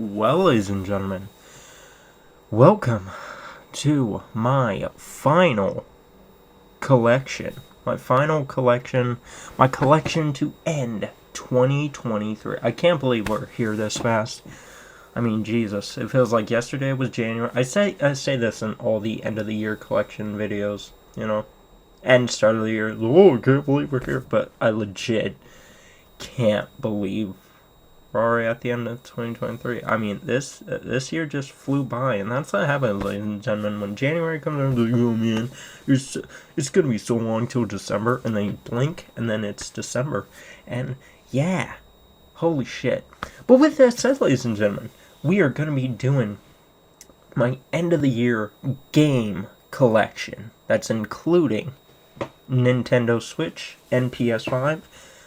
Well, ladies and gentlemen, welcome to my final collection. My collection to end 2023. I can't believe we're here this fast. I mean, Jesus, it feels like yesterday was January. I say this in all the end of the year collection videos, and start of the year. Oh, I can't believe we're here, but I legit can't believe we're already at the end of 2023. I mean, this year just flew by, and that's what happens, ladies and gentlemen. When January comes around, like, oh man, it's gonna be so long till December, and then you blink, and then it's December, and yeah, holy shit. But with that said, ladies and gentlemen, we are gonna be doing my end of the year game collection. That's including Nintendo Switch and PS5,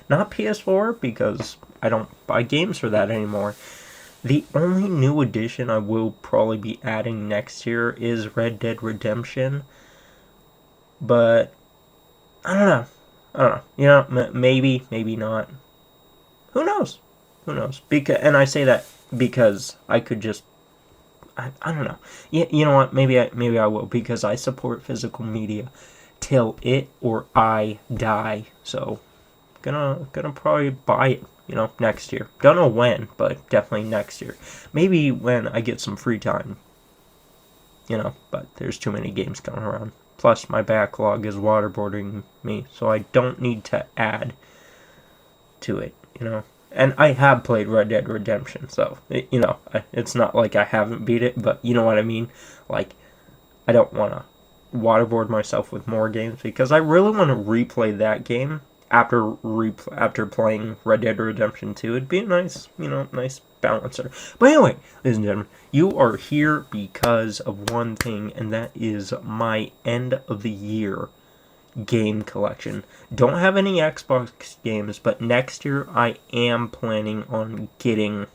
not PS4 because I don't buy games for that anymore. The only new addition I will probably be adding next year is Red Dead Redemption. But I don't know. Maybe, maybe not. Who knows? And I say that because I could just I don't know. You know what? Maybe I will, because I support physical media till it or I die. So gonna probably buy it, next year. Don't know when, but definitely next year. Maybe when I get some free time. But there's too many games coming around. Plus, my backlog is waterboarding me, so I don't need to add to it, And I have played Red Dead Redemption, so, it's not like I haven't beat it, but you know what I mean? Like, I don't want to waterboard myself with more games, because I really want to replay that game after playing Red Dead Redemption 2. It'd be a nice, nice balancer. But anyway, ladies and gentlemen, you are here because of one thing, and that is my end of the year game collection. Don't have any Xbox games, but next year I am planning on getting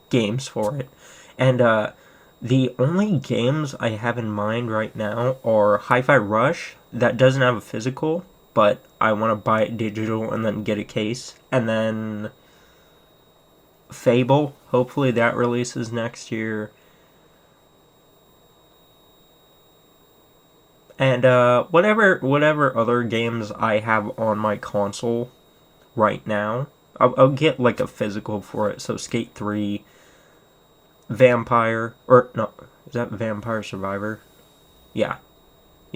games for it. And the only games I have in mind right now are Hi-Fi Rush, that doesn't have a physical, but I want to buy it digital and then get a case. And then Fable, hopefully that releases next year. And whatever other games I have on my console right now, I'll get like a physical for it. So Skate 3, Vampire, or no, is that Vampire Survivor? Yeah,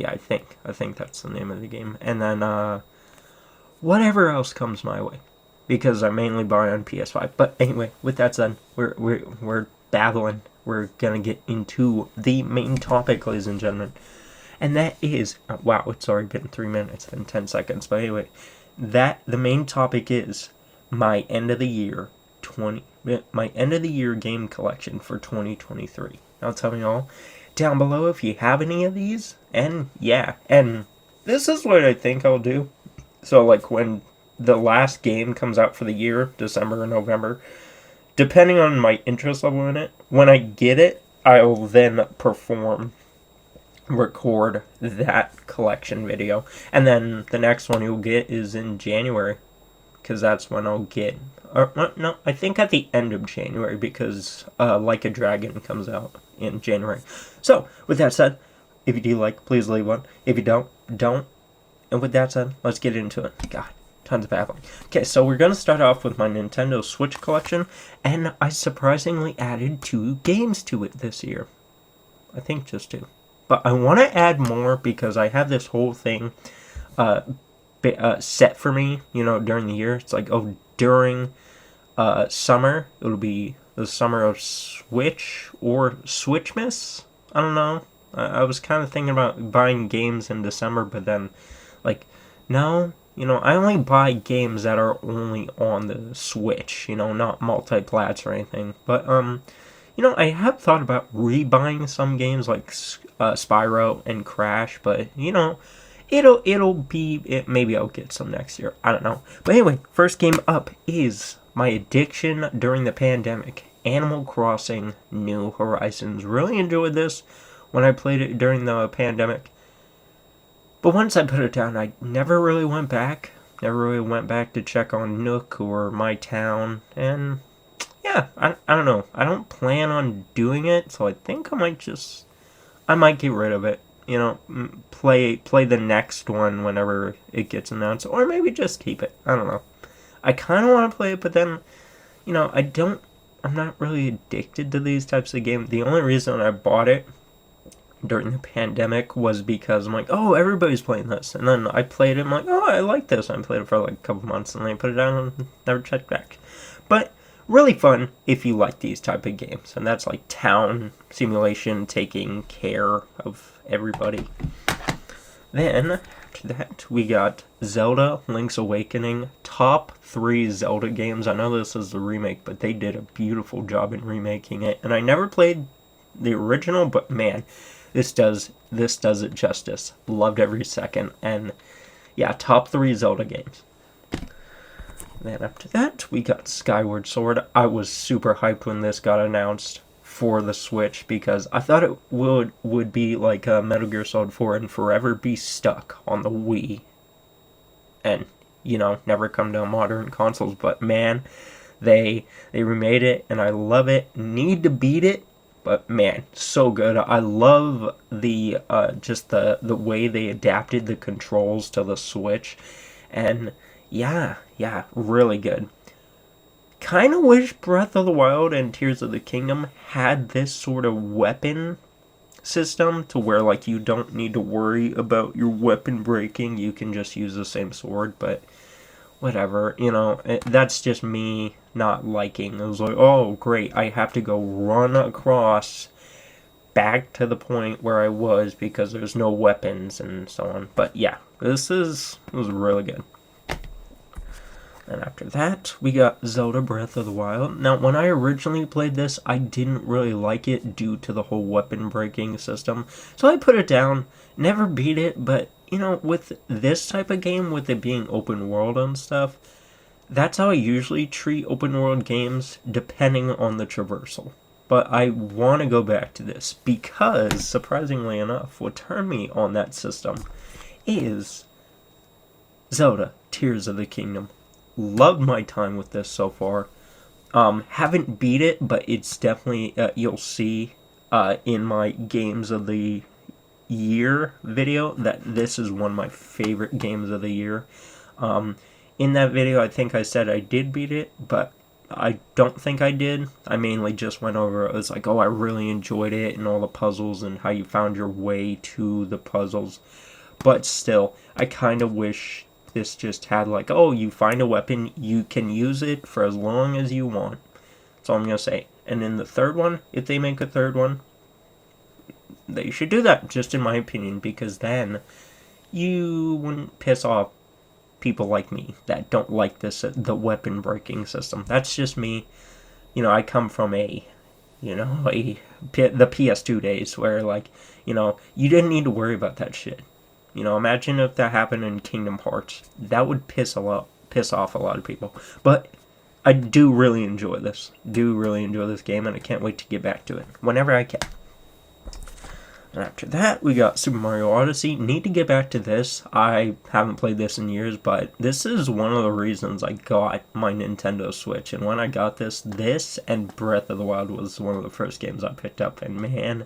I think that's the name of the game. And then whatever else comes my way, because I mainly buy on PS5. But anyway, with that said, we're babbling. We're gonna get into the main topic, ladies and gentlemen. And that is, wow, it's already been 3 minutes and 10 seconds. But anyway, the main topic is my end of the year game collection for 2023. Now tell me all down below if you have any of these. And yeah, and this is what I think I'll do. So like when the last game comes out for the year, December or November, depending on my interest level in it, when I get it, I'll then record that collection video, and then the next one you'll get is in January, because that's when I'll get, or no, I think at the end of January, because Like a Dragon comes out in January. So with that said, if you do like, please leave one. If you don't. And with that said, let's get into it. God, tons of babbling. Okay, so we're gonna start off with my Nintendo Switch collection, and I surprisingly added 2 games to it this year. I think just 2. But I want to add more because I have this whole thing set for me, during the year. It's like, during summer, it'll be the summer of Switch or Switchmas. I don't know. I was kind of thinking about buying games in December, but then, like, no. I only buy games that are only on the Switch, not multi-plats or anything. But, I have thought about rebuying some games like Spyro and Crash, but it'll be maybe I'll get some next year. I don't know. But anyway, first game up is my addiction during the pandemic, Animal Crossing New Horizons. Really enjoyed this when I played it during the pandemic. But once I put it down, I never really went back. Never really went back to check on Nook or My Town, and yeah, yeah, I don't know. I don't plan on doing it, so I think I might get rid of it. You know, play the next one whenever it gets announced, or maybe just keep it. I don't know. I kind of want to play it, but then, I'm not really addicted to these types of games. The only reason I bought it during the pandemic was because I'm like, oh, everybody's playing this. And then I played it, I'm like, oh, I like this. I played it for like a couple months, and then I put it down and never checked back. But really fun if you like these type of games. And that's like town simulation, taking care of everybody. Then, after that, we got Zelda Link's Awakening. Top 3 Zelda games. I know this is the remake, but they did a beautiful job in remaking it. And I never played the original, but man, this does it justice. Loved every second. And yeah, top 3 Zelda games. Then after that, we got Skyward Sword. I was super hyped when this got announced for the Switch because I thought it would be like Metal Gear Solid 4 and forever be stuck on the Wii. And, never come to modern consoles. But man, they remade it and I love it. Need to beat it. But man, so good. I love the just the way they adapted the controls to the Switch. And yeah, really good. Kind of wish Breath of the Wild and Tears of the Kingdom had this sort of weapon system to where like you don't need to worry about your weapon breaking. You can just use the same sword, but whatever, that's just me not liking. It was like, oh great, I have to go run across back to the point where I was because there's no weapons and so on. But yeah, this was really good. And after that, we got Zelda Breath of the Wild. Now, when I originally played this, I didn't really like it due to the whole weapon breaking system. So I put it down, never beat it, but, with this type of game, with it being open world and stuff, that's how I usually treat open world games, depending on the traversal. But I want to go back to this, because, surprisingly enough, what turned me on that system is Zelda Tears of the Kingdom. Loved my time with this so far. Haven't beat it, but it's definitely, you'll see in my Games of the Year video that this is one of my favorite games of the year. In that video, I think I said I did beat it, but I don't think I did. I mainly just went over, it was like, oh, I really enjoyed it, and all the puzzles, and how you found your way to the puzzles. But still, I kind of wish this just had like, oh, you find a weapon, you can use it for as long as you want. That's all I'm going to say. And in the third one, if they make a third one, they should do that, just in my opinion, because then you wouldn't piss off people like me that don't like the weapon breaking system. That's just me. I come from the PS2 days where, like, you didn't need to worry about that shit. Imagine if that happened in Kingdom Hearts. That would piss off a lot of people. But I do really enjoy this. Game, and I can't wait to get back to it whenever I can. And after that, we got Super Mario Odyssey. Need to get back to this. I haven't played this in years, but this is one of the reasons I got my Nintendo Switch. And when I got this and Breath of the Wild was one of the first games I picked up. And man,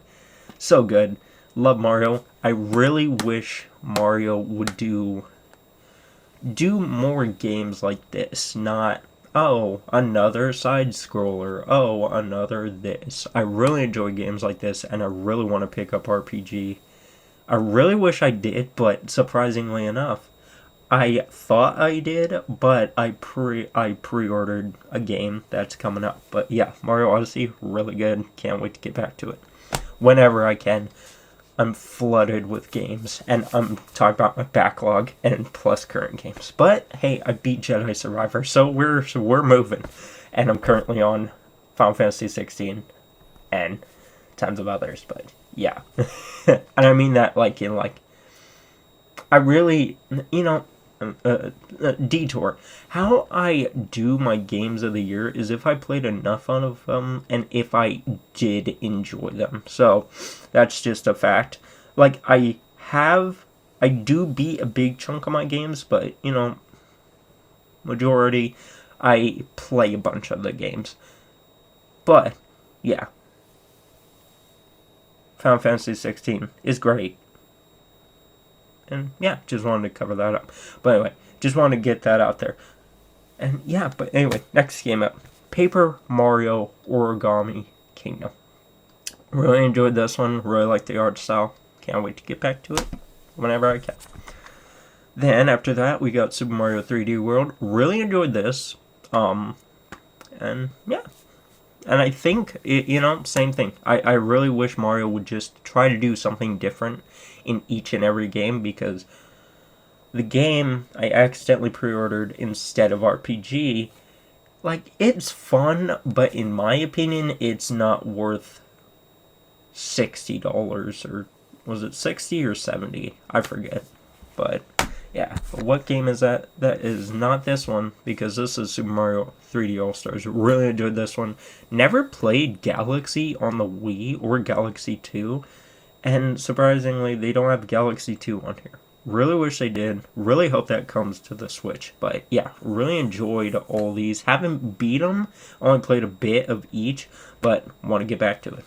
so good. Love Mario. I really wish Mario would do more games like this, not, oh, another side-scroller, oh, another this. I really enjoy games like this, and I really want to pick up RPG. I really wish I did, but surprisingly enough, I thought I did, but I pre-ordered a game that's coming up. But yeah, Mario Odyssey, really good. Can't wait to get back to it whenever I can. I'm flooded with games, and I'm talking about my backlog and plus current games. But hey, I beat Jedi Survivor, so we're moving, and I'm currently on Final Fantasy 16 and tons of others. But yeah, and I mean that like in like, I really, detour. How I do my games of the year is if I played enough of them and if I did enjoy them. So that's just a fact. Like I do beat a big chunk of my games, but majority I play a bunch of the games. But, yeah. Final Fantasy 16 is great. And, yeah, just wanted to cover that up. But anyway, just wanted to get that out there. And, yeah, but anyway, next game up. Paper Mario Origami Kingdom. Really enjoyed this one. Really like the art style. Can't wait to get back to it whenever I can. Then, after that, we got Super Mario 3D World. Really enjoyed this. And, yeah. And I think, same thing. I really wish Mario would just try to do something different in each and every game, because the game I accidentally pre-ordered instead of RPG, like, it's fun, but in my opinion, it's not worth $60, or was it 60 or 70? I forget. But yeah, what game is that? That is not this one, because this is Super Mario 3D All-Stars. Really enjoyed this one. Never played Galaxy on the Wii or Galaxy 2, and surprisingly, they don't have Galaxy 2 on here. Really wish they did. Really hope that comes to the Switch. But yeah, really enjoyed all these. Haven't beat them. Only played a bit of each, but want to get back to it.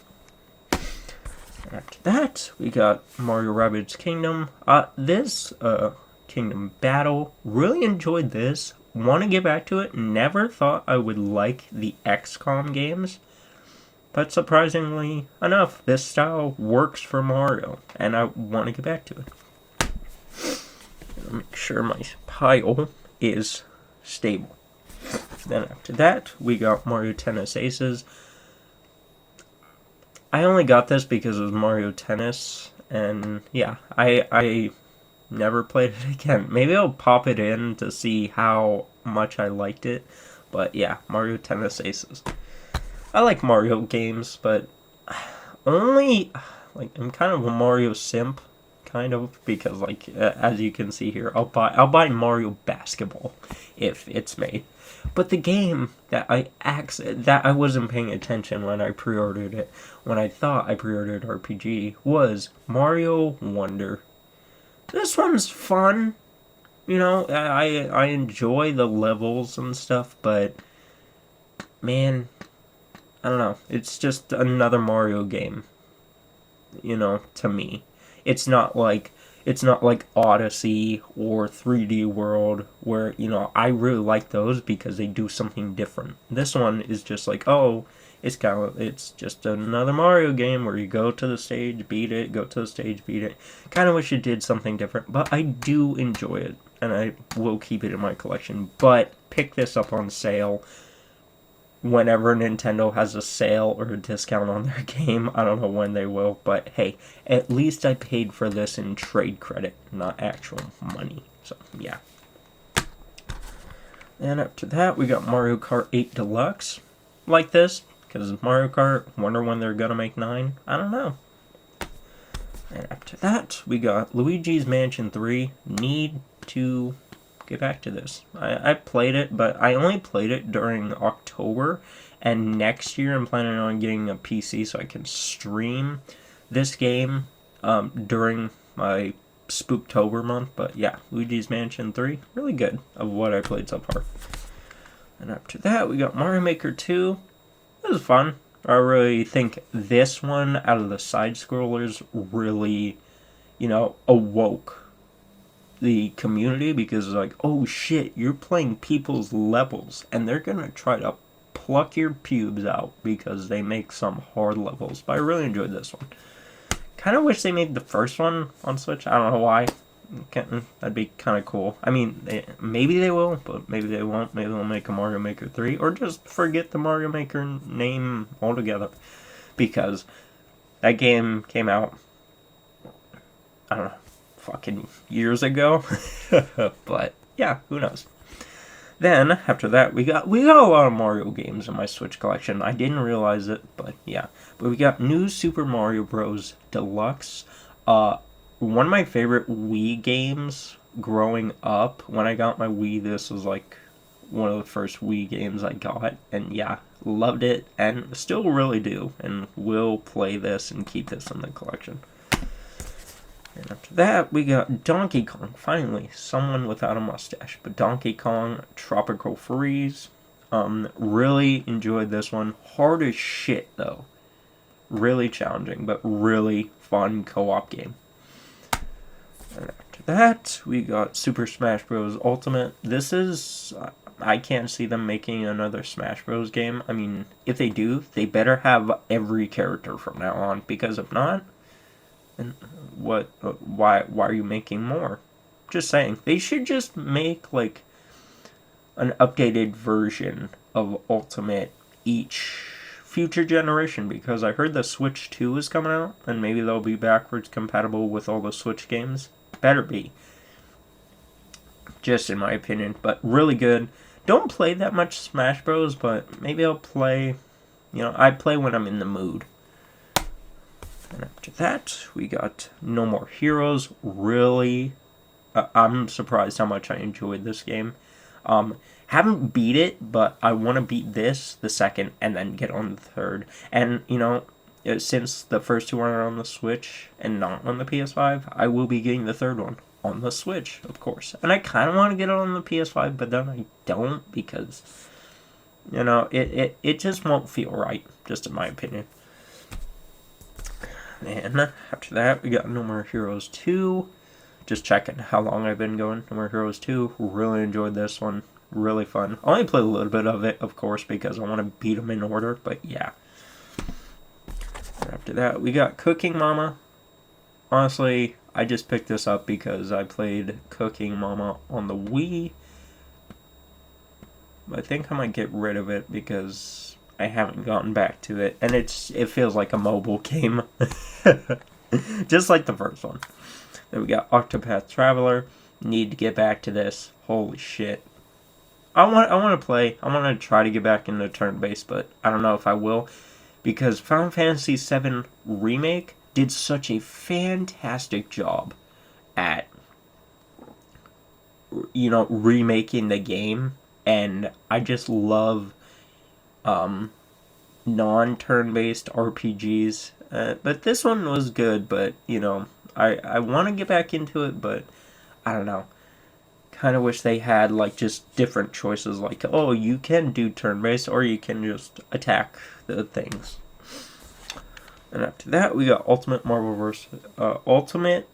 After that, we got Mario Rabbids Kingdom. This Kingdom Battle, really enjoyed this. Want to get back to it. Never thought I would like the XCOM games, but surprisingly enough, this style works for Mario, and I want to get back to it. Make sure my pile is stable. Then after that, we got Mario Tennis Aces. I only got this because it was Mario Tennis, and yeah, I never played it again. Maybe I'll pop it in to see how much I liked it, but yeah, Mario Tennis Aces. I like Mario games, but only, like, I'm kind of a Mario simp, kind of, because, like, as you can see here, I'll buy Mario Basketball if it's made. But the game that I wasn't paying attention when I pre-ordered it, when I thought I pre-ordered RPG, was Mario Wonder. This one's fun, I enjoy the levels and stuff, but man, I don't know, it's just another Mario game, to me. It's not like Odyssey or 3D World, where, I really like those because they do something different. This one is just like, oh, it's just another Mario game where you go to the stage, beat it, go to the stage, beat it. Kind of wish it did something different, but I do enjoy it, and I will keep it in my collection. But pick this up on sale whenever Nintendo has a sale or a discount on their game. I don't know when they will, but hey, at least I paid for this in trade credit, not actual money. So, yeah. And after that, we got Mario Kart 8 Deluxe. Like this, because Mario Kart, wonder when they're gonna make 9? I don't know. And after that, we got Luigi's Mansion 3. Need to get back to this. I played it, but I only played it during October, and next year I'm planning on getting a PC so I can stream this game during my Spooktober month. But yeah, Luigi's Mansion 3, really good of what I played so far. And after that, we got Mario Maker 2. It was fun. I really think this one, out of the side-scrollers, really, awoke the community, because it's like, oh shit, you're playing people's levels, and they're gonna try to pluck your pubes out because they make some hard levels. But I really enjoyed this one. Kind of wish they made the first one on Switch. I don't know why. That'd be kind of cool. I mean, maybe they will, but maybe they won't. Maybe they'll make a Mario Maker 3, or just forget the Mario Maker name altogether, because that game came out, I don't know, fucking years ago. But yeah, who knows. Then after that, we got a lot of Mario games in my Switch collection. I didn't realize it, but yeah. But we got New Super Mario Bros. Deluxe. One of my favorite Wii games growing up. When I got my Wii, this was like one of the first Wii games I got, and yeah, loved it, and still really do, and will play this and keep this in the collection. And after that, we got Donkey Kong. Finally, someone without a mustache. But Donkey Kong Tropical Freeze. Really enjoyed this one. Hard as shit, though. Really challenging, but really fun co-op game. And after that, we got Super Smash Bros. Ultimate. This is... I can't see them making another Smash Bros. Game. I mean, if they do, they better have every character from now on, because if not, then why are you making more? Just saying. They should just make, like, an updated version of Ultimate each future generation, because I heard the Switch 2 is coming out, and maybe they'll be backwards compatible with all the Switch games. Better be. Just in my opinion, but really good. Don't play that much Smash Bros, but maybe I'll play, I play when I'm in the mood. And after that, we got No More Heroes. Really, I'm surprised how much I enjoyed this game. Haven't beat it, but I want to beat this, the second, and then get on the third. And, since the first two are on the Switch and not on the PS5, I will be getting the third one on the Switch, of course. And I kind of want to get it on the PS5, but then I don't, because, it just won't feel right, just in my opinion. And after that, we got No More Heroes 2. Just checking how long I've been going. No More Heroes 2. Really enjoyed this one. Really fun. I only played a little bit of it, of course, because I want to beat them in order, but yeah. And after that, we got Cooking Mama. Honestly, I just picked this up because I played Cooking Mama on the Wii. I think I might get rid of it because I haven't gotten back to it. And it feels like a mobile game. Just like the first one. Then we got Octopath Traveler. Need to get back to this. Holy shit. I want to play. I want to try to get back into turn-based, but I don't know if I will. Because Final Fantasy VII Remake did such a fantastic job at, remaking the game. And I just love non-turn-based RPGs. But this one was good, but, I want to get back into it, but I don't know. Kind of wish they had, like, just different choices. Like, oh, you can do turn-based, or you can just attack the things. And after that, we got Ultimate Marvelverse, Ultimate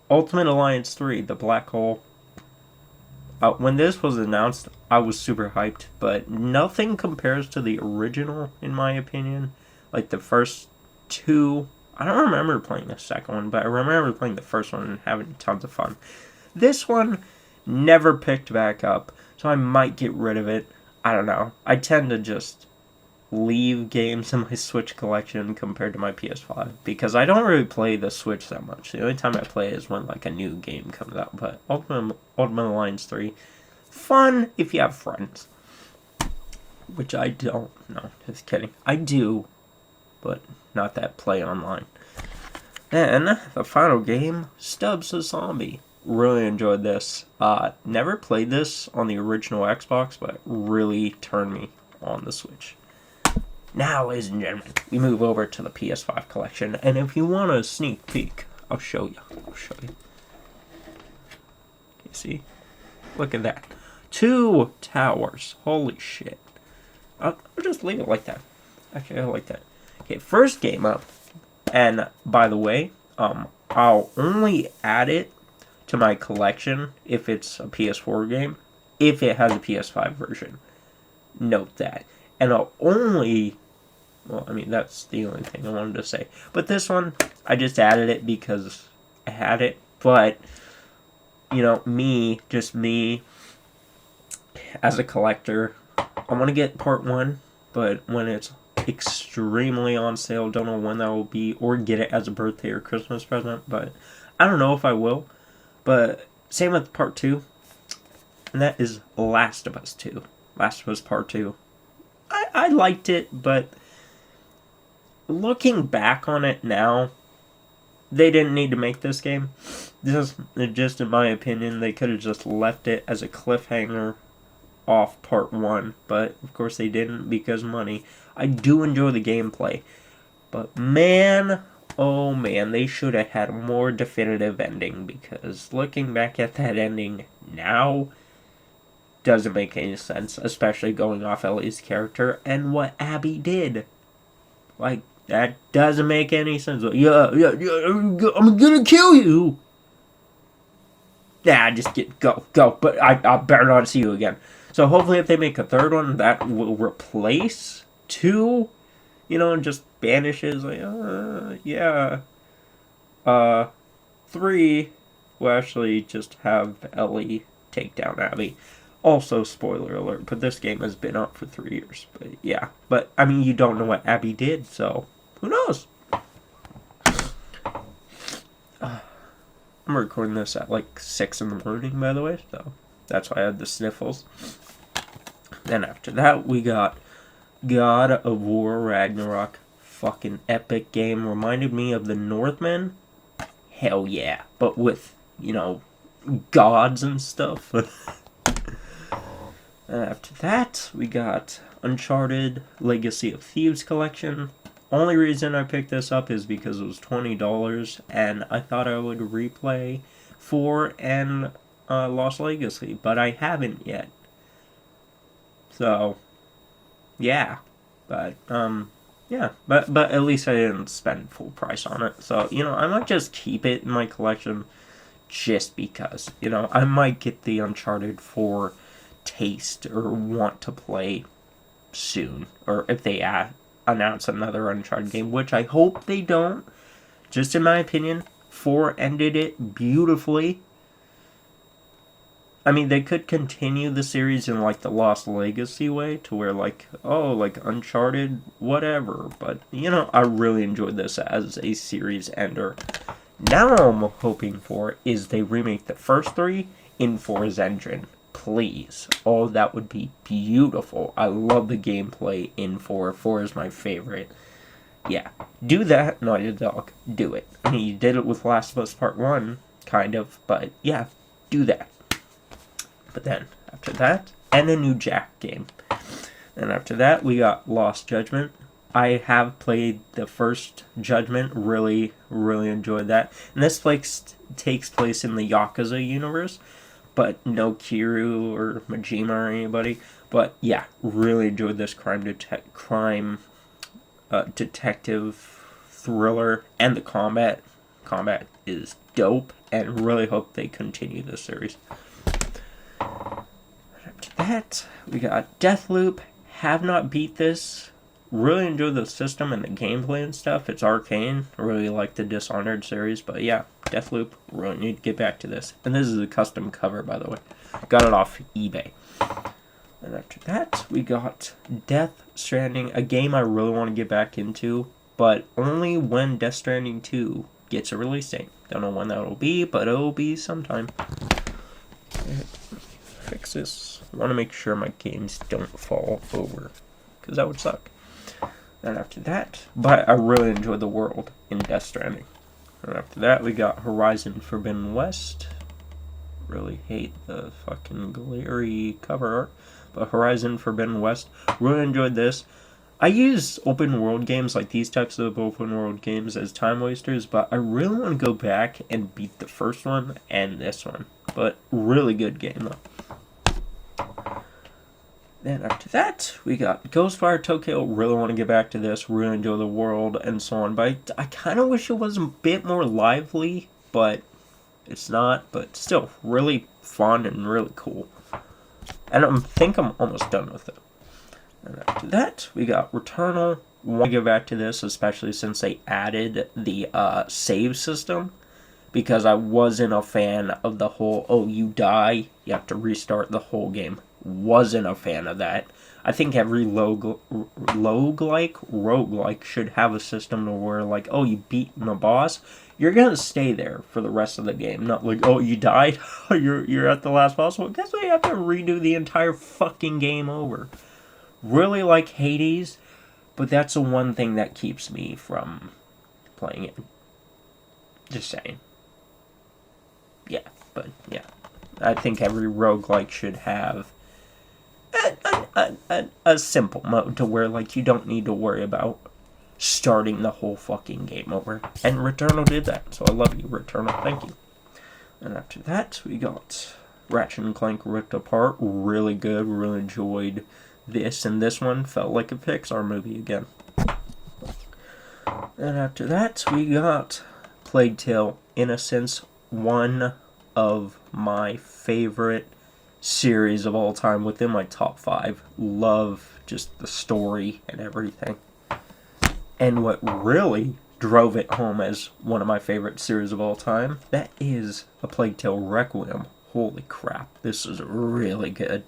Alliance 3, The Black Hole. When this was announced, I was super hyped, but nothing compares to the original, in my opinion. Like, the first two, I don't remember playing the second one, but I remember playing the first one and having tons of fun. This one never picked back up, so I might get rid of it. I don't know. I tend to just leave games in my Switch collection compared to my PS5, because I don't really play the Switch that much. The only time I play is when, like, a new game comes out. But Ultimate Alliance 3, fun if you have friends. Which I don't. No, just kidding. I do, but not that play online. Then, the final game, Stubbs the Zombie. Really enjoyed this. Never played this on the original Xbox, but really turned me on the Switch. Now, ladies and gentlemen, we move over to the PS5 collection, and if you want a sneak peek, I'll show you. Okay, see? Look at that. 2 towers. Holy shit. I'll just leave it like that. Actually, I like that. Okay, first game up. And, by the way, I'll only add it to my collection if it's a PS4 game, if it has a PS5 version. Note that. And I'll only... Well, I mean, that's the only thing I wanted to say. But this one, I just added it because I had it. But, me, as a collector, I want to get part 1. But when it's extremely on sale, don't know when that will be. Or get it as a birthday or Christmas present. But I don't know if I will. But same with part 2. And that is Last of Us 2. Last of Us Part 2. I liked it, but looking back on it now, they didn't need to make this game. Just in my opinion, they could have just left it as a cliffhanger off part 1. But, of course, they didn't because money. I do enjoy the gameplay. But, man, oh man, they should have had a more definitive ending. Because looking back at that ending now doesn't make any sense, especially going off Ellie's character and what Abby did. Like, that doesn't make any sense. Yeah, I'm gonna kill you. Nah, just go. But I better not see you again. So hopefully if they make a third one, that will replace 2, and just banishes, like, yeah. 3 will actually just have Ellie take down Abby. Also, spoiler alert, but this game has been out for 3 years. But yeah, but I mean, you don't know what Abby did, so who knows? I'm recording this at like 6 in the morning, by the way, so that's why I had the sniffles. Then after that, we got God of War Ragnarok. Fucking epic game. Reminded me of the Northmen. Hell yeah. But with, gods and stuff. And after that, we got Uncharted Legacy of Thieves Collection. Only reason I picked this up is because it was $20, and I thought I would replay 4 and Lost Legacy, but I haven't yet. So, yeah. But, yeah. But at least I didn't spend full price on it. So, I might just keep it in my collection just because. I might get the Uncharted 4 taste or want to play soon. Or if they announce another Uncharted game, which I hope they don't. Just in my opinion, 4 ended it beautifully. I mean, they could continue the series in, like, the Lost Legacy way, to where, like, Uncharted, whatever. But, I really enjoyed this as a series ender. Now all I'm hoping for is they remake the first 3 in 4's engine. Please. Oh, that would be beautiful. I love the gameplay in 4. 4 is my favorite. Yeah. Do that, Naughty Dog. Do it. I mean, you did it with Last of Us Part 1, kind of. But, yeah, do that. But then, after that, and a new Jack game. And after that, we got Lost Judgment. I have played the first Judgment. Really, really enjoyed that. And this takes place in the Yakuza universe. But no Kiryu or Majima or anybody. But yeah, really enjoyed this crime detective thriller. And the combat. Combat is dope. And really hope they continue this series. After that, we got Deathloop. Have not beat this. Really enjoy the system and the gameplay and stuff. It's arcane. I really like the Dishonored series. But yeah, Deathloop. Really need to get back to this. And this is a custom cover, by the way. Got it off eBay. And after that, we got Death Stranding. A game I really want to get back into. But only when Death Stranding 2 gets a release date. Don't know when that'll be, but it'll be sometime. Fix this. I want to make sure my games don't fall over, because that would suck. And after that, but I really enjoyed the world in Death Stranding. And after that, we got Horizon Forbidden West. Really hate the fucking glary cover art, but Horizon Forbidden West. Really enjoyed this. I use open world games, like these types of open world games, as time wasters, but I really want to go back and beat the first one and this one. But really good game though. Then after that, we got Ghostwire Tokyo. Really want to get back to this. Really enjoy the world and so on. But I kind of wish it was a bit more lively, but it's not. But still, really fun and really cool. And I think I'm almost done with it. And after that, we got Returnal. Want to get back to this, especially since they added the save system. Because I wasn't a fan of the whole, you die, you have to restart the whole game. Wasn't a fan of that. I think every roguelike should have a system to where, like, you beat a boss, you're gonna stay there for the rest of the game. Not like, you died, you're at the last boss. Well, guess what? You have to redo the entire fucking game over. Really like Hades, but that's the one thing that keeps me from playing it. Just saying. Yeah, but yeah. I think every roguelike should have a simple mode to where, like, you don't need to worry about starting the whole fucking game over. And Returnal did that, so I love you, Returnal. Thank you. And after that, we got Ratchet and Clank Ripped Apart, really good, really enjoyed this, and this one felt like a Pixar movie again. And after that, we got Plague Tale: Innocence, one of my favorite series of all time, within my top 5. Love just the story and everything. And what really drove it home as one of my favorite series of all time, that is A Plague Tale Requiem. Holy crap, this is really good.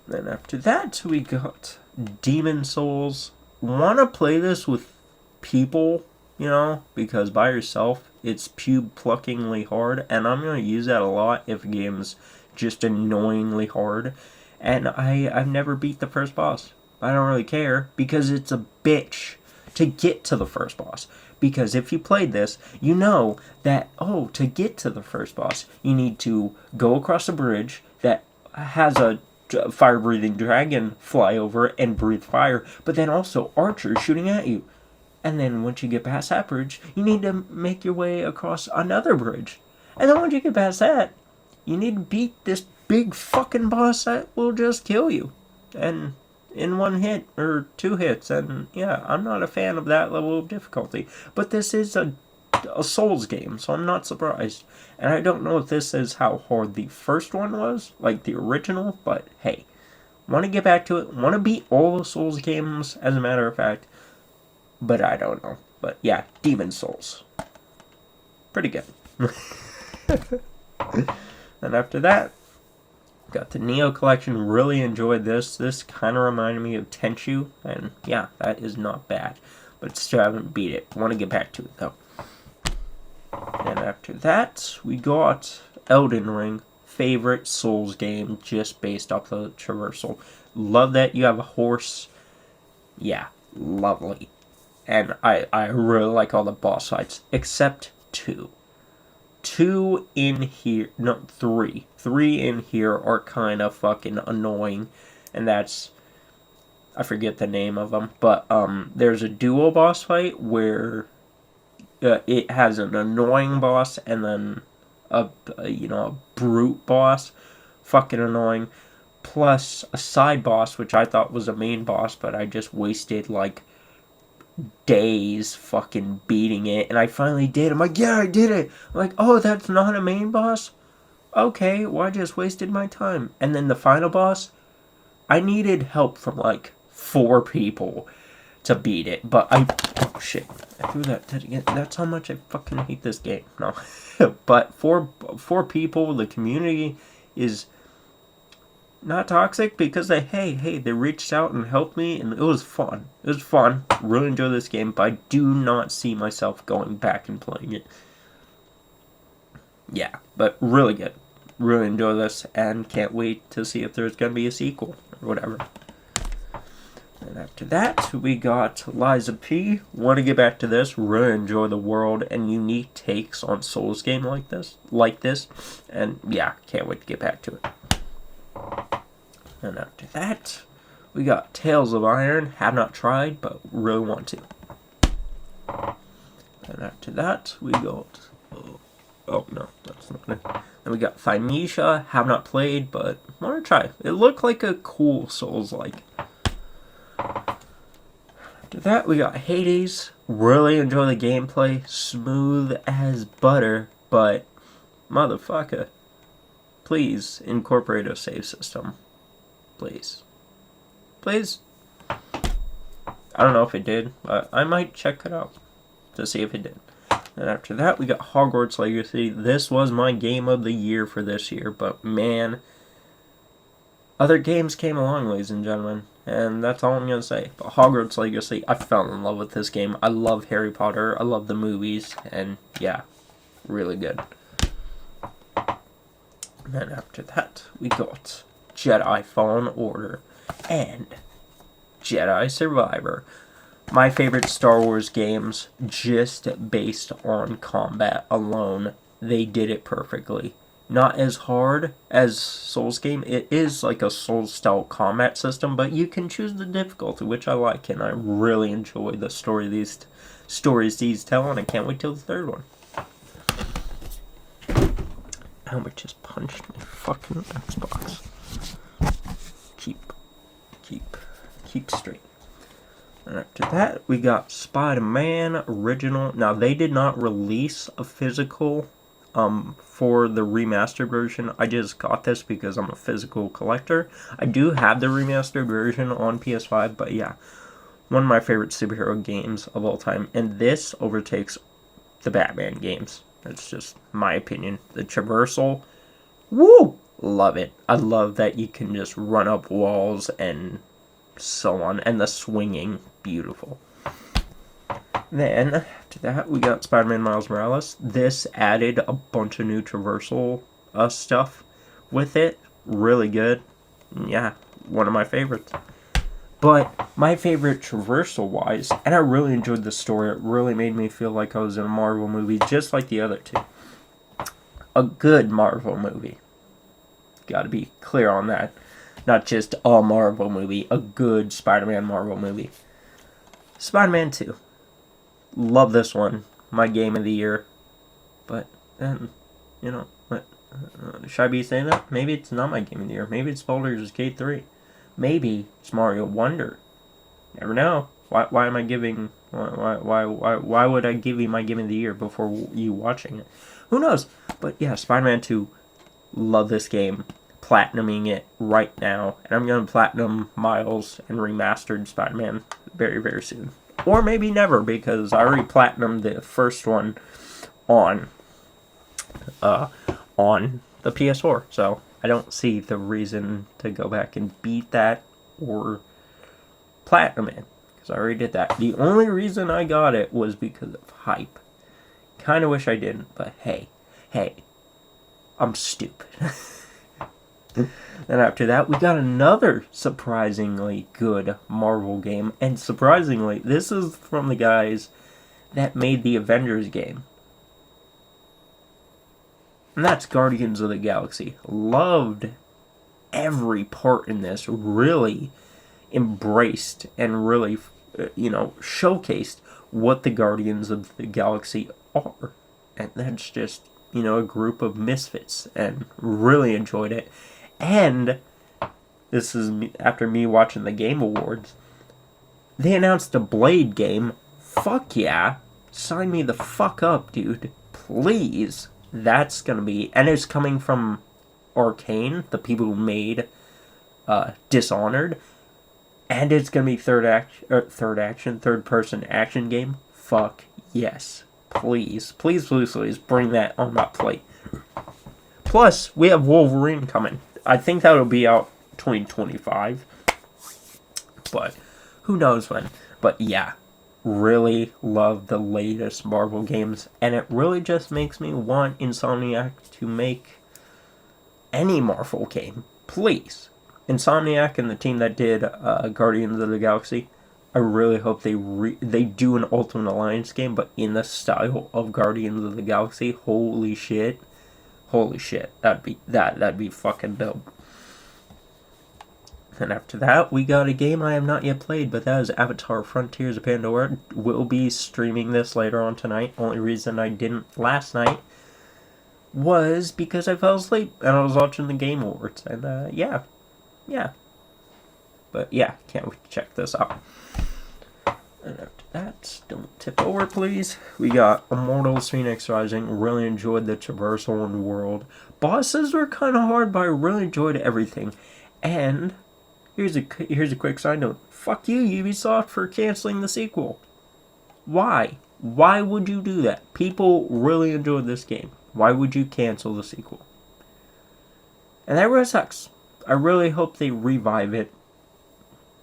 Then after that, we got Demon Souls. Want to play this with people, you know, because by yourself, it's pube-pluckingly hard, and I'm going to use that a lot if a game's just annoyingly hard. And I've never beat the first boss. I don't really care, because it's a bitch to get to the first boss. Because if you played this, you know that, to get to the first boss, you need to go across a bridge that has a fire-breathing dragon fly over and breathe fire, but then also archers shooting at you. And then once you get past that bridge, you need to make your way across another bridge. And then once you get past that, you need to beat this big fucking boss that will just kill you. And in one hit or 2 hits. And yeah, I'm not a fan of that level of difficulty. But this is a Souls game, so I'm not surprised. And I don't know if this is how hard the first one was, like the original, but hey, want to get back to it, want to beat all the Souls games, as a matter of fact, but I don't know. But yeah, Demon Souls. Pretty good. And after that, got the Neo Collection, really enjoyed this. This kind of reminded me of Tenchu, and yeah, that is not bad. But still haven't beat it. Want to get back to it, though. And after that, we got Elden Ring, favorite Souls game, just based off the traversal. Love that you have a horse. Yeah, lovely. And I really like all the boss fights, except 2. 2 in here, no, 3. 3 in here are kind of fucking annoying, and that's, I forget the name of them, but there's a dual boss fight where it has an annoying boss and then a brute boss, fucking annoying, plus a side boss which I thought was a main boss, but I just wasted like days fucking beating it, and I finally did. I'm like, yeah, I did it. I'm like, oh, that's not a main boss? Okay, well, I just wasted my time. And then the final boss, I needed help from like 4 people to beat it, but oh shit, I threw that again. That's how much I fucking hate this game. No, but for people, the community is not toxic because they reached out and helped me, and it was fun. It was fun. Really enjoy this game, but I do not see myself going back and playing it. Yeah, but really good. Really enjoy this, and can't wait to see if there's gonna be a sequel or whatever. And after that, we got Liza P. Want to get back to this. Really enjoy the world and unique takes on Souls game like this. And yeah, can't wait to get back to it. And after that, we got Tales of Iron. Have not tried, but really want to. And after that, we got... Oh, no, that's not it. Then we got Thymesia. Have not played, but want to try. It looked like a cool Souls-like. After that, we got Hades. Really enjoy the gameplay. Smooth as butter, but motherfucker, please incorporate a save system. Please. Please. I don't know if it did, but I might check it out to see if it did. And after that, we got Hogwarts Legacy. This was my game of the year for this year, but man, other games came along, ladies and gentlemen, and that's all I'm going to say. But Hogwarts Legacy, I fell in love with this game. I love Harry Potter. I love the movies, and yeah, really good. And then after that, we got Jedi Fallen Order and Jedi Survivor. My favorite Star Wars games, just based on combat alone. They did it perfectly. Not as hard as Souls game. It is like a Souls-style combat system, but you can choose the difficulty, which I like, and I really enjoy the stories these tell, and I can't wait till the 3rd one. Albert just punched my fucking Xbox. Keep straight. And after that, we got Spider-Man Original. Now, they did not release a physical for the remastered version. I just got this because I'm a physical collector. I do have the remastered version on PS5, but yeah, one of my favorite superhero games of all time. And this overtakes the Batman games. That's just my opinion. The traversal, woo! Love it. I love that you can just run up walls and so on. And the swinging, beautiful. Then, after that, we got Spider-Man Miles Morales. This added a bunch of new traversal stuff with it. Really good. Yeah, one of my favorites. But my favorite traversal-wise, and I really enjoyed the story. It really made me feel like I was in a Marvel movie, just like the other two. A good Marvel movie. Gotta be clear on that. Not just a Marvel movie. A good Spider-Man Marvel movie. Spider-Man 2. Love this one. My game of the year. But then, you know, what? Should I be saying that? Maybe it's not my game of the year. Maybe it's Baldur's Gate 3. Maybe it's Mario Wonder. Never know. Why am I giving? Why would I give you my game of the year before you watching it? Who knows? But yeah, Spider-Man 2. Love this game. Platinuming it right now, and I'm gonna platinum Miles and remastered Spider-Man very, very soon. Or maybe never, because I already platinumed the first one on the PS4, so I don't see the reason to go back and beat that or platinum it, because I already did that. The only reason I got it was because of hype. Kind of wish I didn't, but hey, I'm stupid. Then after that, we got another surprisingly good Marvel game. And surprisingly, this is from the guys that made the Avengers game. And that's Guardians of the Galaxy. Loved every part in this. Really embraced and really, showcased what the Guardians of the Galaxy are. And that's just, a group of misfits. And really enjoyed it. And this is after me watching the Game Awards. They announced a Blade game. Fuck yeah. Sign me the fuck up, dude. Please. That's gonna be... And it's coming from Arcane, the people who made Dishonored. And it's gonna be third-person action game. Fuck yes. Please. Please bring that on my plate. Plus, we have Wolverine coming. I think that'll be out 2025. But who knows when. But yeah, really love the latest Marvel games. And it really just makes me want Insomniac to make any Marvel game. Please. Insomniac and the team that did Guardians of the Galaxy, I really hope they do an Ultimate Alliance game, but in the style of Guardians of the Galaxy. Holy shit, that'd be fucking dope. And after that, we got a game I have not yet played, but that is Avatar Frontiers of Pandora. We'll be streaming this later on tonight. Only reason I didn't last night was because I fell asleep and I was watching the Game Awards. And yeah. But yeah, can't wait to check this out. And after that, don't tip over, please. We got Immortals Phoenix Rising. Really enjoyed the traversal in the world. Bosses were kind of hard, but I really enjoyed everything. And here's a quick side note. Fuck you, Ubisoft, for canceling the sequel. Why? Why would you do that? People really enjoyed this game. Why would you cancel the sequel? And that really sucks. I really hope they revive it.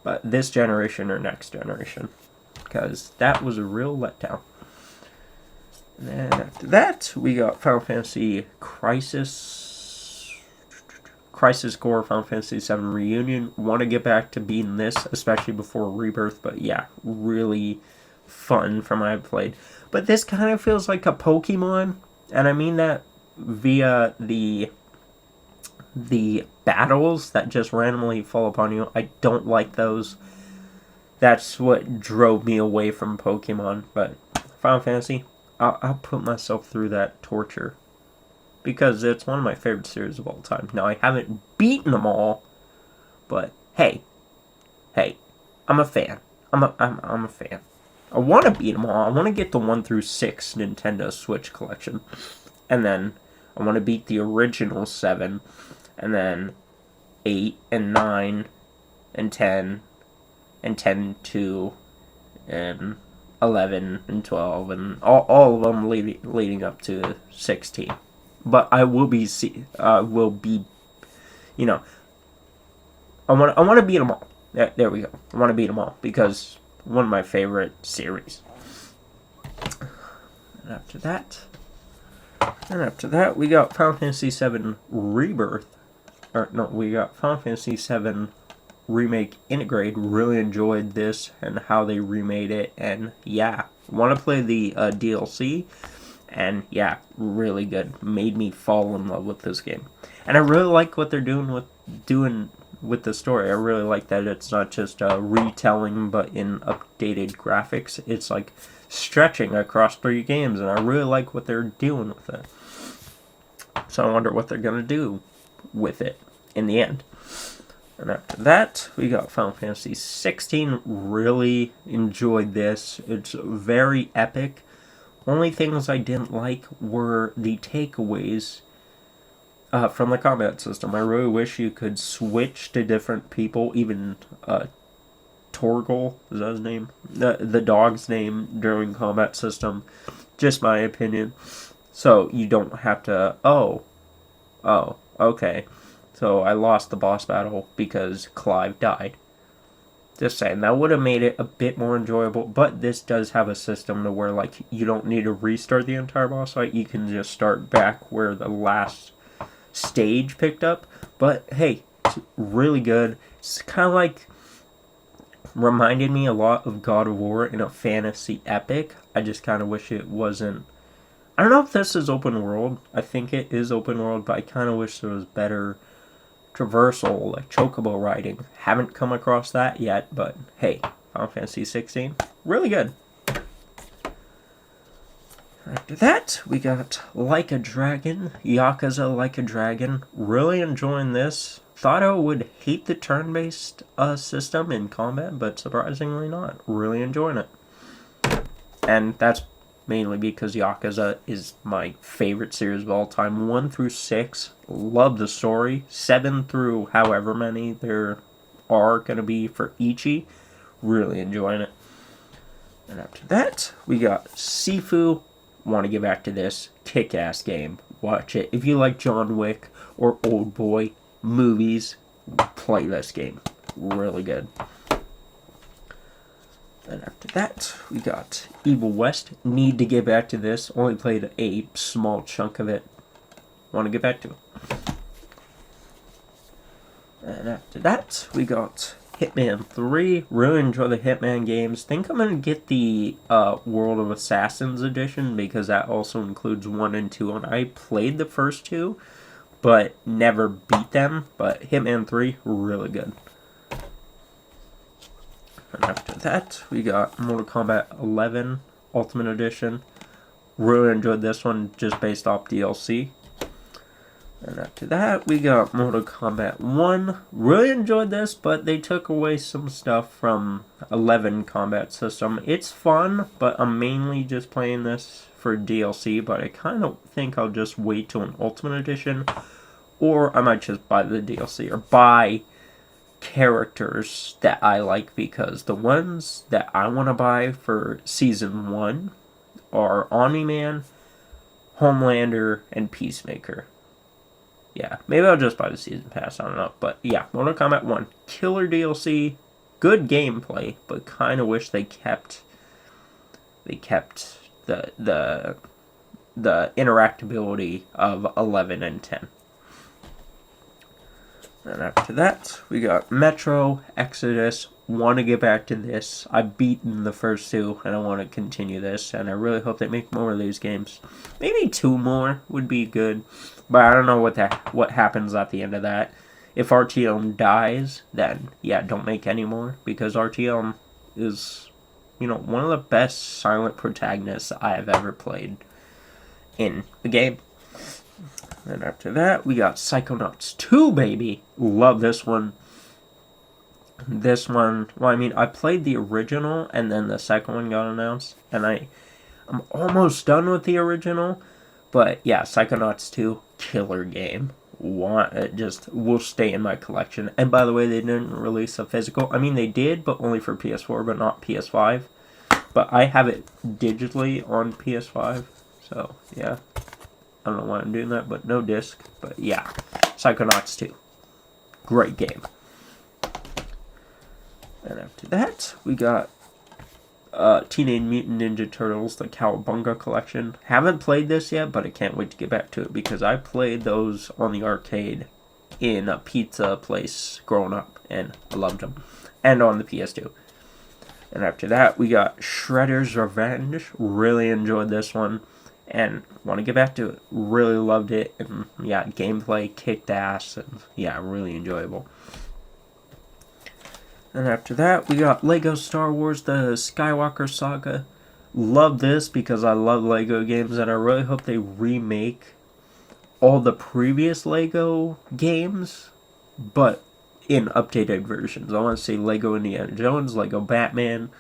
But this generation or next generation. Because that was a real letdown. And then after that, we got Final Fantasy Crisis Core, Final Fantasy VII Reunion. Want to get back to beating this, especially before Rebirth. But yeah, really fun from what I've played. But this kind of feels like a Pokemon. And I mean that via the battles that just randomly fall upon you. I don't like those. That's what drove me away from Pokemon. But Final Fantasy, I'll put myself through that torture. because it's one of my favorite series of all time. Now, I haven't beaten them all, but hey, I'm a fan. I'm a fan. I want to beat them all. I want to get the 1 through 6 Nintendo Switch collection. And then I want to beat the original 7. And then 8 and 9 and 10 and 10-2 and 11 and 12 and all of them leading up to 16. But I want to beat them all. There we go. I want to beat them all because one of my favorite series. And after that, we got Final Fantasy VII Rebirth. We got Final Fantasy VII Remake Integrate. Really enjoyed this and how they remade it. And yeah, want to play the DLC. And yeah, really good. Made me fall in love with this game. And I really like what they're doing with the story. I really like that it's not just a retelling, but in updated graphics. It's like stretching across 3 games, and I really like what they're doing with it. So I wonder what they're going to do with it in the end. And after that, we got Final Fantasy 16. Really enjoyed this. It's very epic. Only things I didn't like were the takeaways from the combat system. I really wish you could switch to different people, even Torgal, is that his name? The dog's name during combat system. Just my opinion. So you don't have to, okay. So I lost the boss battle because Clive died. Just saying, that would have made it a bit more enjoyable, but this does have a system to where, like, you don't need to restart the entire boss fight. You can just start back where the last stage picked up. But hey, it's really good. It's kind of like reminded me a lot of God of War in a fantasy epic. I just kind of wish it wasn't. I don't know if this is open world. I think it is open world, but I kind of wish there was better traversal, like chocobo riding. Haven't come across that yet, but hey, Final Fantasy 16, really good. After that, we got Like a Dragon, Yakuza Like a Dragon. Really enjoying this. Thought I would hate the turn-based system in combat, but surprisingly not. Really enjoying it. And that's mainly because Yakuza is my favorite series of all time. 1 through 6, love the story. 7 through however many there are going to be for Ichi, really enjoying it. And after that, we got Sifu. Want to get back to this kick-ass game. Watch it. If you like John Wick or Old Boy movies, play this game. Really good. And after that, we got Evil West. Need to get back to this. Only played a small chunk of it. Want to get back to it. And after that, we got Hitman 3. Really enjoy the Hitman games. Think I'm going to get the World of Assassins edition because that also includes 1 and 2. And I played the first 2, but never beat them. But Hitman 3, really good. And after that, we got Mortal Kombat 11 Ultimate Edition. Really enjoyed this one just based off DLC. And after that, we got Mortal Kombat 1. Really enjoyed this, but they took away some stuff from 11 combat system. It's fun, but I'm mainly just playing this for DLC, but I kind of think I'll just wait till an Ultimate Edition, or I might just buy the DLC, or buy characters that I like, because the ones that I want to buy for Season 1 are Omni-Man, Homelander, and Peacemaker. Yeah, maybe I'll just buy the Season Pass, I don't know. But yeah, Mortal Kombat 1, killer DLC, good gameplay, but kind of wish they kept the interactability of 11 and 10. And after that, we got Metro Exodus. Want to get back to this. I've beaten the first 2, and I want to continue this. And I really hope they make more of these games. Maybe 2 more would be good. But I don't know what happens at the end of that. If RTM dies, then yeah, don't make any more. Because RTM is, one of the best silent protagonists I have ever played in the game. And after that, we got Psychonauts 2, baby. Love this one. This one, well, I mean, I played the original, and then the second one got announced, and I'm almost done with the original, but yeah, Psychonauts 2, killer game. It just will stay in my collection. And by the way, they didn't release a physical. I mean, they did, but only for PS4, but not PS5. But I have it digitally on PS5, so yeah. I don't know why I'm doing that, but no disc. But yeah, Psychonauts 2. Great game. And after that, we got Teenage Mutant Ninja Turtles, the Cowabunga Collection. Haven't played this yet, but I can't wait to get back to it because I played those on the arcade in a pizza place growing up, and I loved them. And on the PS2. And after that, we got Shredder's Revenge. Really enjoyed this one, and want to get back to it. Really loved it, and yeah, gameplay kicked ass, and yeah, really enjoyable. And after that, we got Lego Star Wars, the Skywalker Saga. Love this because I love Lego games, and I really hope they remake all the previous Lego games, but in updated versions. I want to see Lego Indiana Jones, Lego Batman,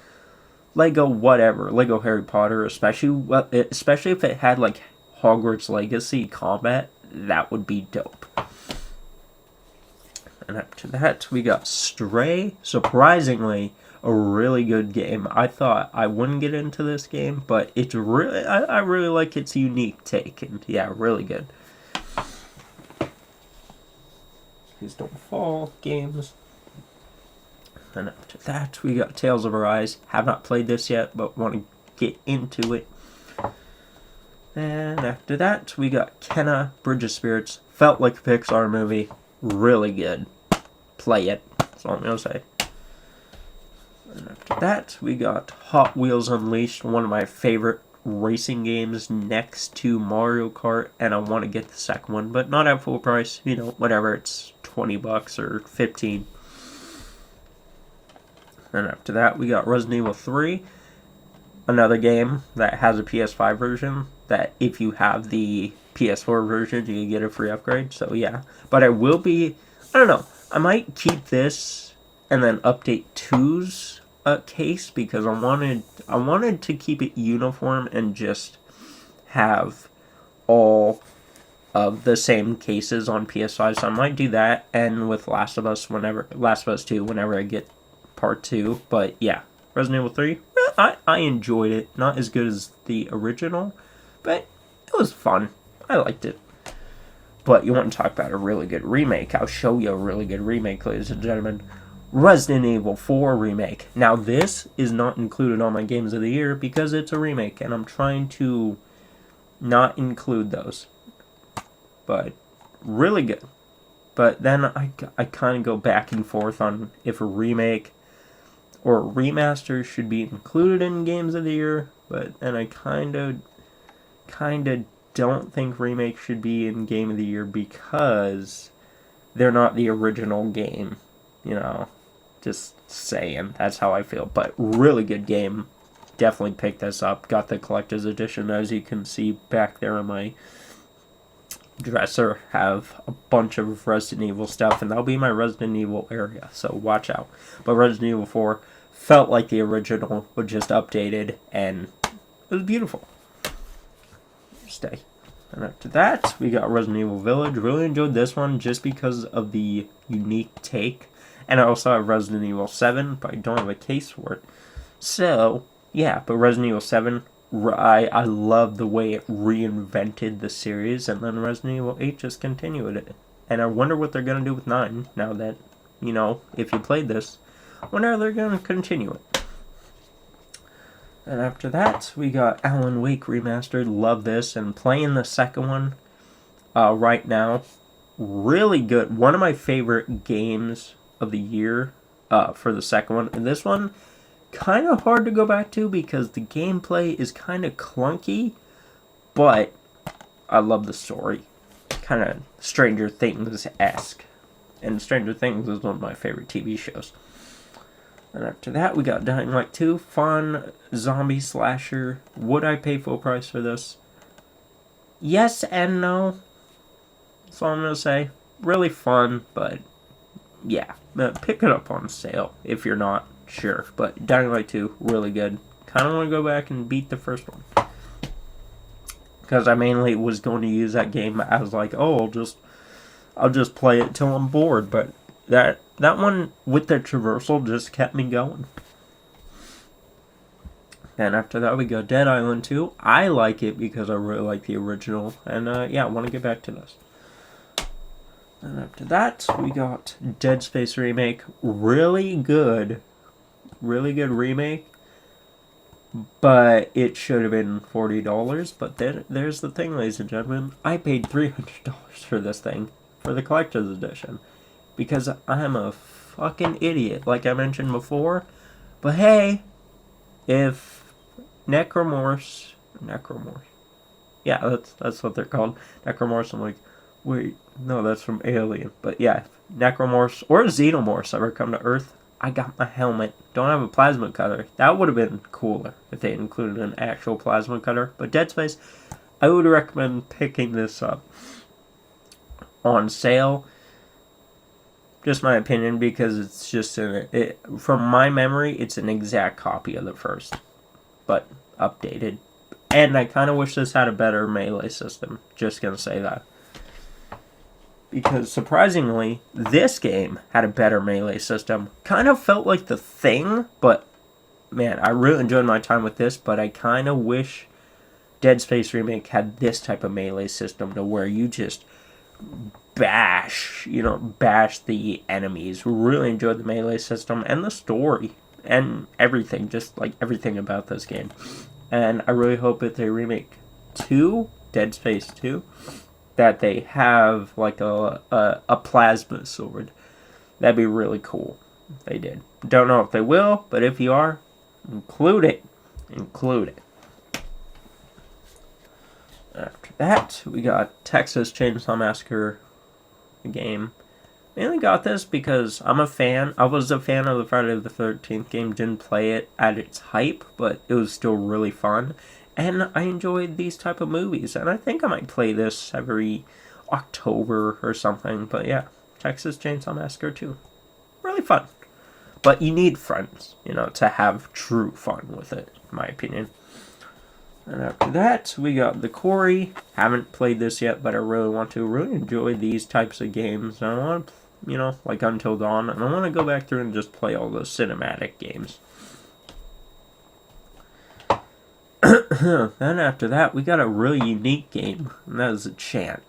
Lego whatever, Lego Harry Potter, especially if it had like Hogwarts Legacy combat. That would be dope. And after that, we got Stray. Surprisingly, a really good game. I thought I wouldn't get into this game, but it's really, I really like its unique take. And yeah, really good. Please don't fall games. And after that, we got Tales of Arise. Have not played this yet, but want to get into it. And after that, we got Kenna, Bridge of Spirits. Felt like a Pixar movie. Really good. Play it. That's all I'm going to say. And after that, we got Hot Wheels Unleashed, one of my favorite racing games next to Mario Kart, and I want to get the second one, but not at full price. You know, whatever, it's $20 or $15. And after that, we got Resident Evil 3, another game that has a PS5 version, that if you have the PS4 version, you can get a free upgrade, so yeah. But I don't know, I might keep this and then update 2's case because I wanted to keep it uniform and just have all of the same cases on PS5. So I might do that, and with Last of Us 2 whenever I get part 2. But yeah, Resident Evil 3, I enjoyed it. Not as good as the original, but it was fun. I liked it. But you want to talk about a really good remake? I'll show you a really good remake, ladies and gentlemen. Resident Evil 4 Remake. Now, this is not included on my Games of the Year because it's a remake, and I'm trying to not include those. But, really good. But then I kind of go back and forth on if a remake or a remaster should be included in Games of the Year, but then I kind of don't think remake should be in Game of the Year because they're not the original game, you know, just saying, that's how I feel. But really good game, definitely pick this up. Got the collector's edition, as you can see back there on my dresser, have a bunch of Resident Evil stuff, and that'll be my Resident Evil area, so watch out. But Resident Evil 4 felt like the original, but just updated, and it was beautiful. Stay. And after that, we got Resident Evil Village. Really enjoyed this one just because of the unique take. And I also have Resident Evil 7, but I don't have a case for it. So, yeah, but Resident Evil 7, I love the way it reinvented the series, and then Resident Evil 8 just continued it. And I wonder what they're going to do with 9, now that, you know, if you played this, I wonder how they're going to continue it. And after that, we got Alan Wake Remastered. Love this. And playing the second one right now. Really good. One of my favorite games of the year for the second one. And this one, kind of hard to go back to because the gameplay is kind of clunky. But I love the story. Kind of Stranger Things-esque. And Stranger Things is one of my favorite TV shows. And after that, we got Dying Light 2, fun zombie slasher. Would I pay full price for this? Yes and no. That's all I'm gonna say. Really fun, but yeah, pick it up on sale if you're not sure. But Dying Light 2, really good. Kind of want to go back and beat the first one, because I mainly was going to use that game as like, oh, I'll just play it till I'm bored. But that one with the traversal just kept me going. And after that, we go Dead Island 2. I like it because I really like the original. And yeah, I want to get back to this. And after that, we got Dead Space Remake. Really good remake. But it should have been $40. But there's the thing, ladies and gentlemen. I paid $300 for this thing. For the collector's edition. Because I'm a fucking idiot, like I mentioned before. But hey, if Necromorph. Yeah, that's what they're called. Necromorphs. I'm like, wait, no, that's from Alien. But yeah, Necromorphs or Xenomorphs ever come to Earth, I got my helmet. Don't have a plasma cutter. That would have been cooler if they included an actual plasma cutter. But Dead Space, I would recommend picking this up on sale. Just my opinion, because it's just from my memory, it's an exact copy of the first, but updated. And I kind of wish this had a better melee system. Just gonna say that. Because surprisingly, this game had a better melee system. Kind of felt like The Thing, but man, I really enjoyed my time with this, but I kind of wish Dead Space Remake had this type of melee system to where you just bash the enemies. Really enjoyed the melee system and the story and everything, just like everything about this game. And I really hope that they remake Dead Space 2, that they have like a plasma sword. That'd be really cool if they did. Don't know if they will, but if you are, include it. After that, we got Texas Chainsaw Massacre, the game. Mainly got this because I'm a fan. I was a fan of the Friday the 13th game. Didn't play it at its hype, but it was still really fun. And I enjoyed these type of movies. And I think I might play this every October or something. But yeah, Texas Chainsaw Massacre 2. Really fun. But you need friends, to have true fun with it, in my opinion. And after that, we got The Quarry. Haven't played this yet, but I really want to. Really enjoy these types of games. I want to, like Until Dawn. And I want to go back through and just play all those cinematic games. Then after that, we got a really unique game. And that is a Chant.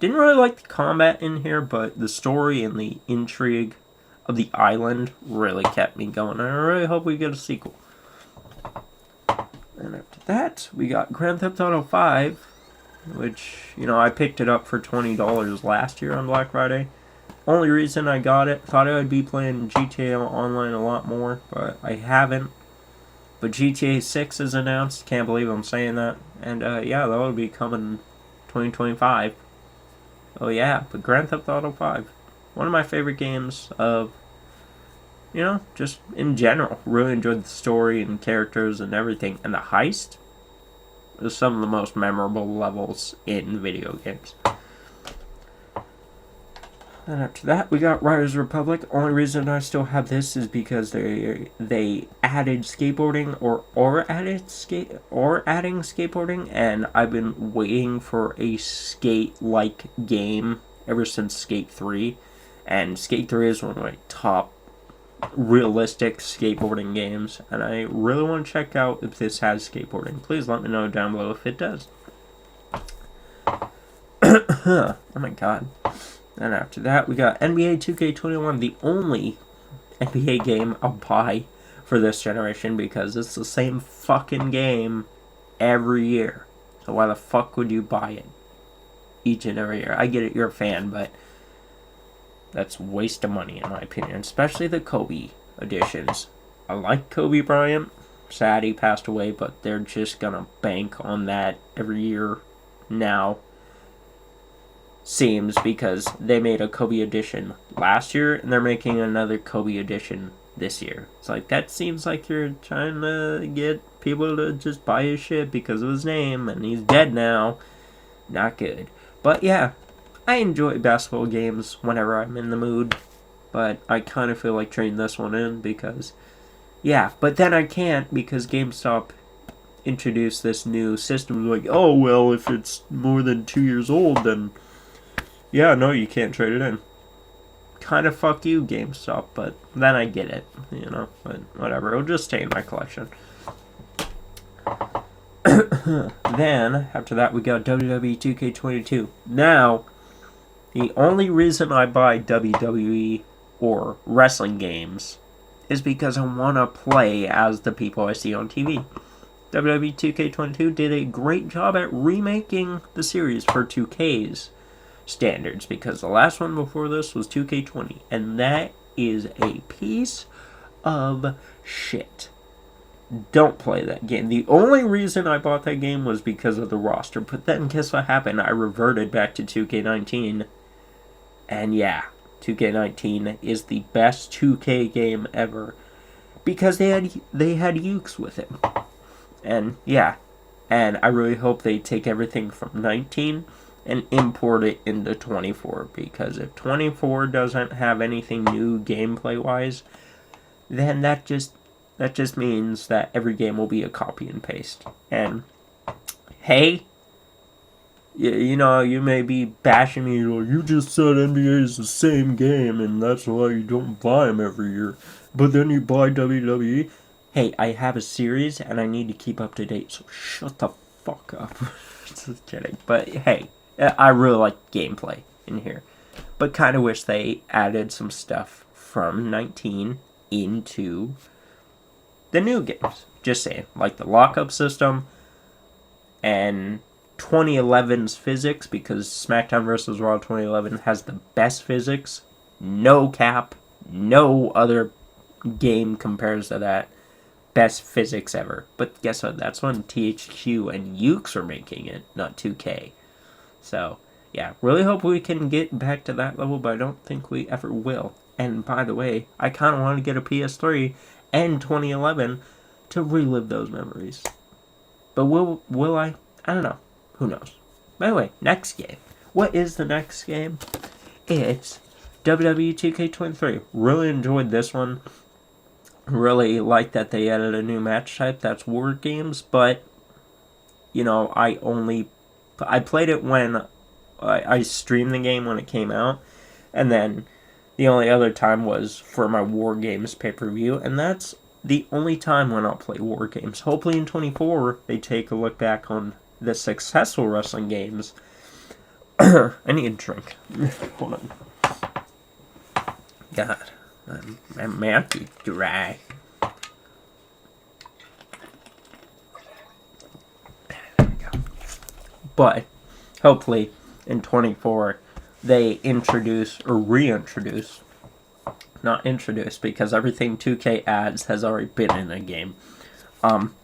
Didn't really like the combat in here, but the story and the intrigue of the island really kept me going. And I really hope we get a sequel. And after that, we got Grand Theft Auto 5, which, I picked it up for $20 last year on Black Friday. Only reason I got it, thought I would be playing GTA Online a lot more, but I haven't. But GTA 6 is announced, can't believe I'm saying that. And yeah, that'll be coming 2025. Oh yeah, but Grand Theft Auto 5, one of my favorite games of, just in general. Really enjoyed the story and characters and everything. And the heist is some of the most memorable levels in video games. And after that, we got Riders Republic. Only reason I still have this is because they added skateboarding or adding skateboarding, and I've been waiting for a skate-like game ever since Skate 3. And Skate 3 is one of my top realistic skateboarding games, and I really want to check out if this has skateboarding. Please let me know down below if it does. Oh my god. And after that, we got NBA 2K21, the only NBA game I'll buy for this generation, because it's the same fucking game every year. So why the fuck would you buy it each and every year? I get it, you're a fan, but that's a waste of money in my opinion, especially the Kobe editions. I like Kobe Bryant. Sad he passed away, but they're just gonna bank on that every year now. Seems, because they made a Kobe edition last year and they're making another Kobe edition this year. It's like, that seems like you're trying to get people to just buy his shit because of his name, and he's dead now. Not good. But yeah, I enjoy basketball games whenever I'm in the mood, but I kind of feel like trading this one in because, yeah, but then I can't because GameStop introduced this new system. Like, oh, well, if it's more than 2 years old, then, yeah, no, you can't trade it in. Kind of fuck you, GameStop, but then I get it, you know, but whatever, it'll just stay in my collection. Then, after that, we got WWE 2K22. Now, the only reason I buy WWE or wrestling games is because I want to play as the people I see on TV. WWE 2K22 did a great job at remaking the series for 2K's standards, because the last one before this was 2K20, and that is a piece of shit. Don't play that game. The only reason I bought that game was because of the roster, but then guess what happened? I reverted back to 2K19, and yeah, 2K19 is the best 2K game ever, because they had ukes with it. And yeah, and I really hope they take everything from 19 and import it into 24, because if 24 doesn't have anything new gameplay-wise, then that just means that every game will be a copy and paste. And hey, you know, you may be bashing me, you just said NBA is the same game and that's why you don't buy them every year, but then you buy WWE. Hey, I have a series and I need to keep up to date, so shut the fuck up. Just kidding. But hey, I really like gameplay in here, but kind of wish they added some stuff from 19 into the new games. Just saying, like the lockup system and 2011's physics, because SmackDown vs. Raw 2011 has the best physics. No cap. No other game compares to that. Best physics ever. But guess what? That's when THQ and Ukes were making it, not 2K. So, yeah, really hope we can get back to that level, but I don't think we ever will. And by the way, I kind of want to get a PS3 and 2011 to relive those memories. But will I? I don't know. Who knows? By the way, next game. What is the next game? It's WWE 2K23. Really enjoyed this one. Really like that they added a new match type. That's War Games, but, you know, I played it when I streamed the game when it came out, and then the only other time was for my War Games pay-per-view, and that's the only time when I'll play War Games. Hopefully in 24, they take a look back on the successful wrestling games. I need a drink. Hold on. God, my mouth is dry. There we go. But hopefully in 24 they introduce or reintroduce, not introduce, because everything 2K adds has already been in a game,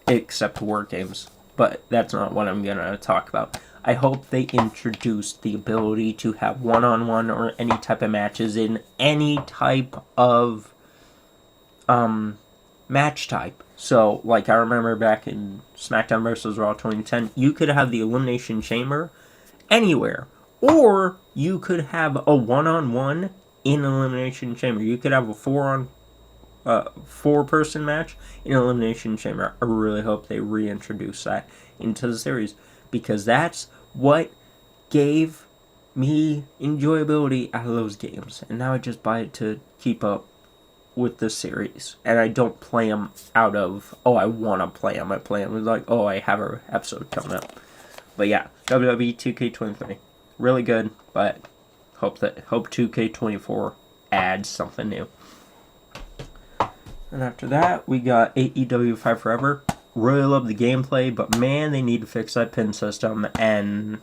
except War Games. But that's not what I'm gonna talk about. I hope they introduce the ability to have one-on-one or any type of matches in any type of match type. So, like, I remember back in SmackDown vs. Raw 2010, you could have the Elimination Chamber anywhere. Or you could have a one-on-one in Elimination Chamber. You could have a four-person match in Elimination Chamber. I really hope they reintroduce that into the series, because that's what gave me enjoyability out of those games. And now I just buy it to keep up with the series. And I don't play them out of, oh, I want to play them. I play them like, oh, I have an episode coming up. But yeah, WWE 2K23. Really good, but hope 2K24 adds something new. And after that, we got AEW Fight Forever. Really love the gameplay, but man, they need to fix that pin system. And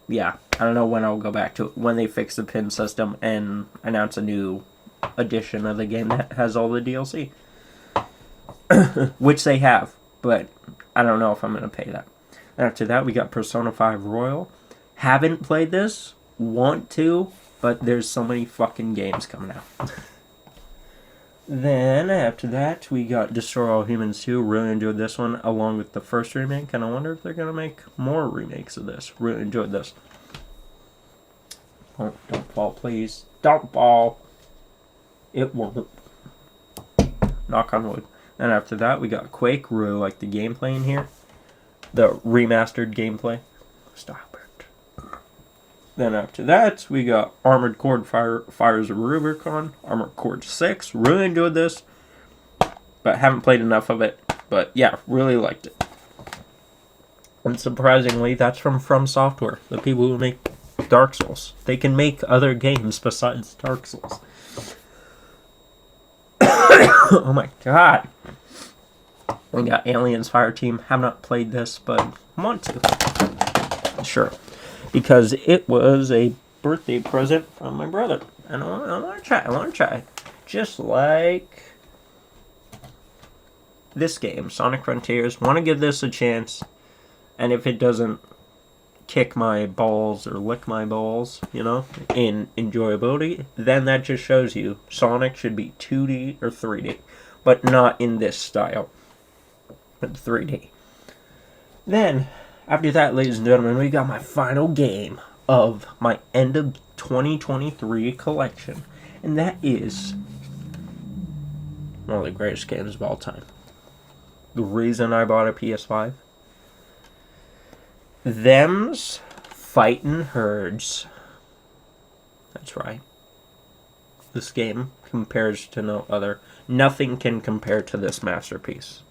yeah, I don't know when I'll go back to it. When they fix the pin system and announce a new edition of the game that has all the DLC. Which they have, but I don't know if I'm going to pay that. And after that, we got Persona 5 Royal. Haven't played this, want to, but there's so many fucking games coming out. Then, after that, we got Destroy All Humans 2. Really enjoyed this one, along with the first remake, and I wonder if they're going to make more remakes of this. Really enjoyed this. Don't fall, please. Don't fall. It won't. Knock on wood. And after that, we got Quake. Really like the gameplay in here. The remastered gameplay. Stop it. Then after that, we got Armored Core Fires of Rubicon. Armored Core 6. Really enjoyed this. But haven't played enough of it. But yeah, really liked it. And surprisingly, that's from Software. The people who make Dark Souls. They can make other games besides Dark Souls. Oh my god. We got Aliens Fireteam. Have not played this, but want to. Sure. Because it was a birthday present from my brother. And I want to try. Just like this game, Sonic Frontiers. Want to give this a chance. And if it doesn't kick my balls or lick my balls, you know, in enjoyability, then that just shows you Sonic should be 2D or 3D, but not in this style, but 3D. Then, after that, ladies and gentlemen, we got my final game of my end of 2023 collection, and that is one of the greatest games of all time. The reason I bought a PS5? Them's Fightin' Herds. That's right. This game compares to no other. Nothing can compare to this masterpiece.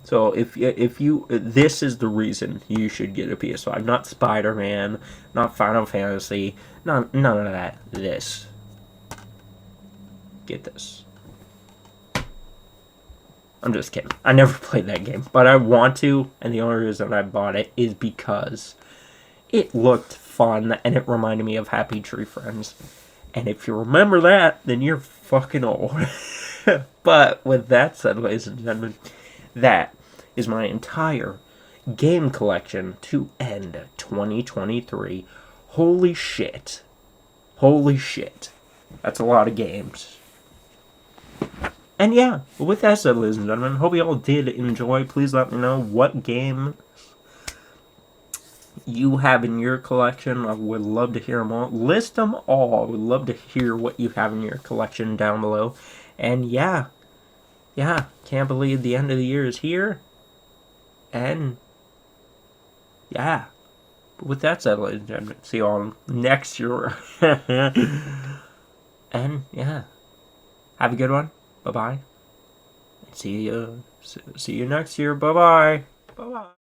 So if you this is the reason you should get a PS5. Not Spider-Man, not Final Fantasy, none of that. This. Get this. I'm just kidding. I never played that game, but I want to, and the only reason I bought it is because it looked fun, and it reminded me of Happy Tree Friends. And if you remember that, then you're fucking old. But with that said, ladies and gentlemen, that is my entire game collection to end 2023. Holy shit. Holy shit. That's a lot of games. And yeah, with that said, ladies and gentlemen, hope you all did enjoy. Please let me know what games you have in your collection. I would love to hear them all. List them all. I would love to hear what you have in your collection down below. And yeah, can't believe the end of the year is here. And yeah, but with that said, ladies and gentlemen, see you all next year. And yeah, have a good one. Bye-bye. See you next year. Bye-bye. Bye-bye.